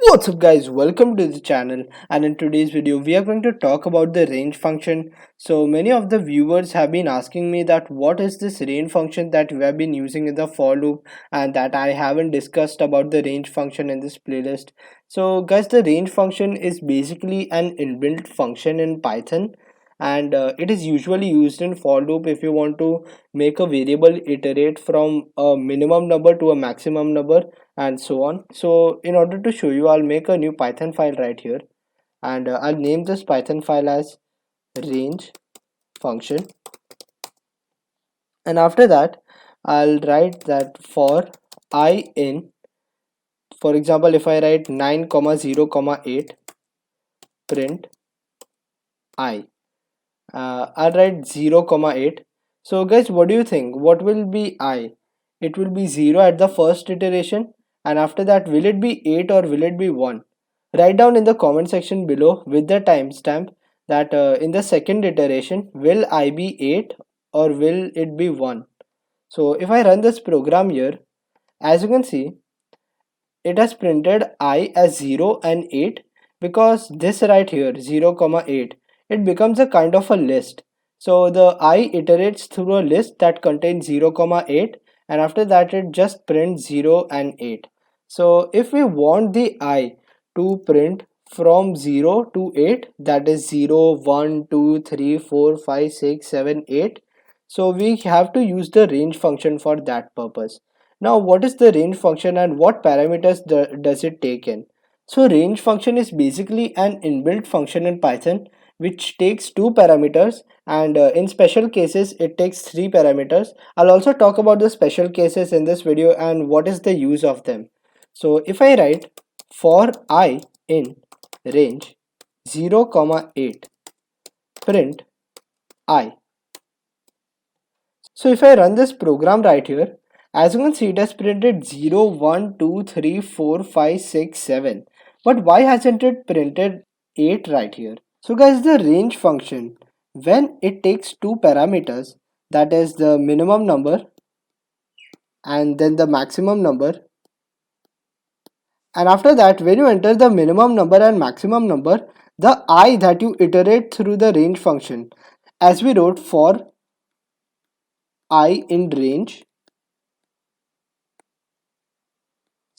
What's up guys, welcome to the channel, and in today's video we are going to talk about the range function. So many of the viewers have been asking me that what is this range function that we have been using in the for loop, and that I haven't discussed about the range function in this playlist. So guys, the range function is basically an inbuilt function in Python, and it is usually used in for loop if you want to make a variable iterate from a minimum number to a maximum number and so on. So in order to show you, I'll make a new Python file right here, and I'll name this Python file as range function. And after that, I'll write that for I in, for example, if I write 9 comma 0 comma 8, print I. I'll write 0 comma 8. So guys, what do you think, what will be I? It will be 0 at the first iteration, and after that will it be 8 or will it be 1? Write down in the comment section below with the timestamp that in the second iteration will I be 8 or will it be 1. So if I run this program here, as you can see, it has printed I as 0 and 8, because this right here 0 comma 8, it becomes a kind of a list. So the I iterates through a list that contains 0 comma 8, and after that it just prints 0 and 8. So if we want the I to print from 0 to 8, that is 0 1 2 3 4 5 6 7 8, so we have to use the range function for that purpose. Now, what is the range function and what parameters does it take in? So range function is basically an inbuilt function in Python which takes two parameters, and in special cases it takes three parameters. I'll also talk about the special cases in this video and what is the use of them. So if I write for I in range 0 comma 8, print I. So if I run this program right here, as you can see, it has printed 0, 1, 2, 3, 4, 5, 6, 7. But why hasn't it printed 8 right here? So guys, the range function, when it takes two parameters, that is the minimum number and then the maximum number, and after that when you enter the minimum number and maximum number, the I that you iterate through the range function, as we wrote for I in range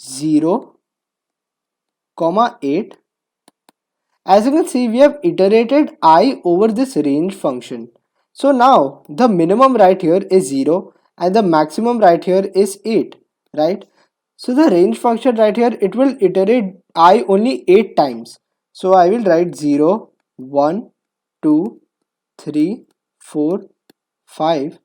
0 comma 8. As you can see, we have iterated I over this range function. So now the minimum right here is 0 and the maximum right here is 8, right? So the range function right here, it will iterate I only 8 times. So I will write 0, 1, 2, 3, 4, 5,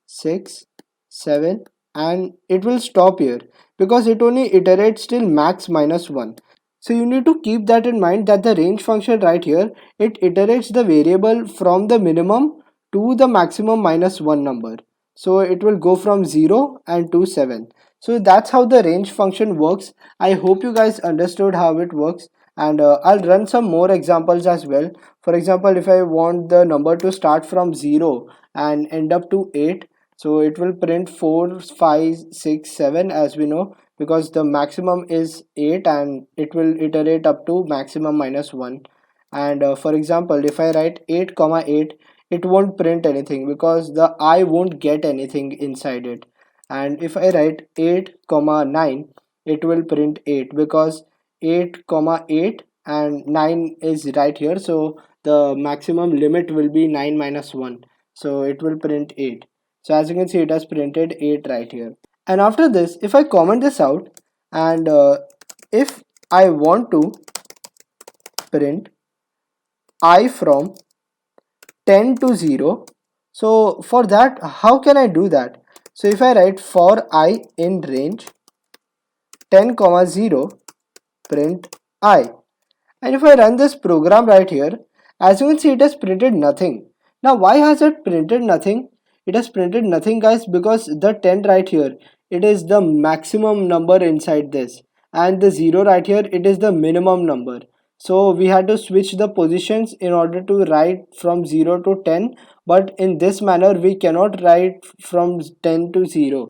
6, 7, and it will stop here because it only iterates till max minus 1. So you need to keep that in mind that the range function right here, it iterates the variable from the minimum to the maximum minus 1 number. So it will go from 0 and to 7. So that's how the range function works. I hope you guys understood how it works, and I'll run some more examples as well. For example, if I want the number to start from 0 and end up to 8, so it will print 4, 5, 6, 7, as we know, because the maximum is 8 and it will iterate up to maximum minus 1. And for example, if I write 8 comma 8, it won't print anything because the I won't get anything inside it. And if I write 8 comma 9, it will print 8 because 8 comma 8 and 9 is right here, so the maximum limit will be 9 minus 1, so it will print 8. So as you can see, it has printed 8 right here. And after this, if I comment this out, and if I want to print I from 10 to 0, so for that, how can I do that? So if I write for I in range 10 comma 0, print I, and if I run this program right here, as you can see, it has printed nothing. Now why has it printed nothing? It has printed nothing guys because the 10 right here, it is the maximum number inside this, and the 0 right here, it is the minimum number. So we had to switch the positions in order to write from 0 to 10, but in this manner we cannot write from 10 to 0.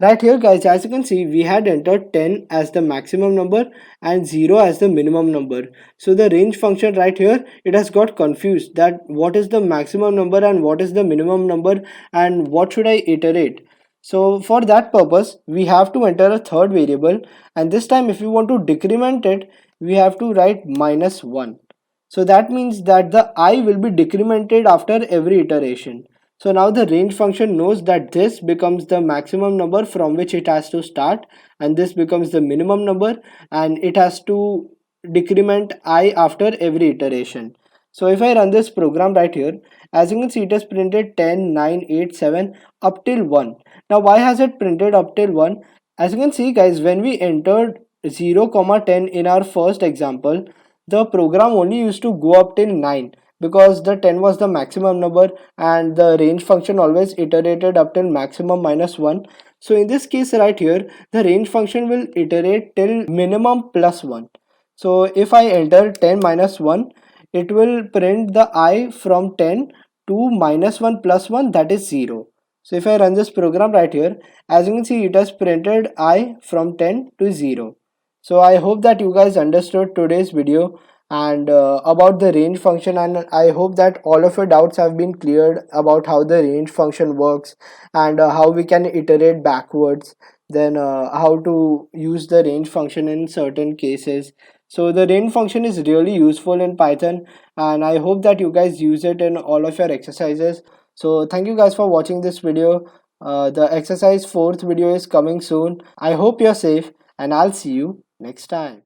Right here guys, as you can see, we had entered 10 as the maximum number and 0 as the minimum number. So the range function right here, it has got confused that what is the maximum number and what is the minimum number and what should I iterate. So for that purpose, we have to enter a third variable, and this time if we want to decrement it, we have to write -1. So that means that the I will be decremented after every iteration. So now the range function knows that this becomes the maximum number from which it has to start, and this becomes the minimum number, and it has to decrement I after every iteration. So if I run this program right here, as you can see, it has printed 10, 9, 8, 7 up till 1. Now why has it printed up till 1? As you can see guys, when we entered 0, 10 in our first example, the program only used to go up till 9 because the 10 was the maximum number and the range function always iterated up till maximum -1. So in this case right here, the range function will iterate till minimum +1. So if I enter 10 -1, it will print the I from 10 to -1 plus 1, that is 0. So if I run this program right here, as you can see, it has printed I from 10 to 0. So I hope that you guys understood today's video and about the range function, and I hope that all of your doubts have been cleared about how the range function works and how we can iterate backwards, then how to use the range function in certain cases. So the range function is really useful in Python, and I hope that you guys use it in all of your exercises. So thank you guys for watching this video. The exercise 4th video is coming soon. I hope you're safe, and I'll see you next time.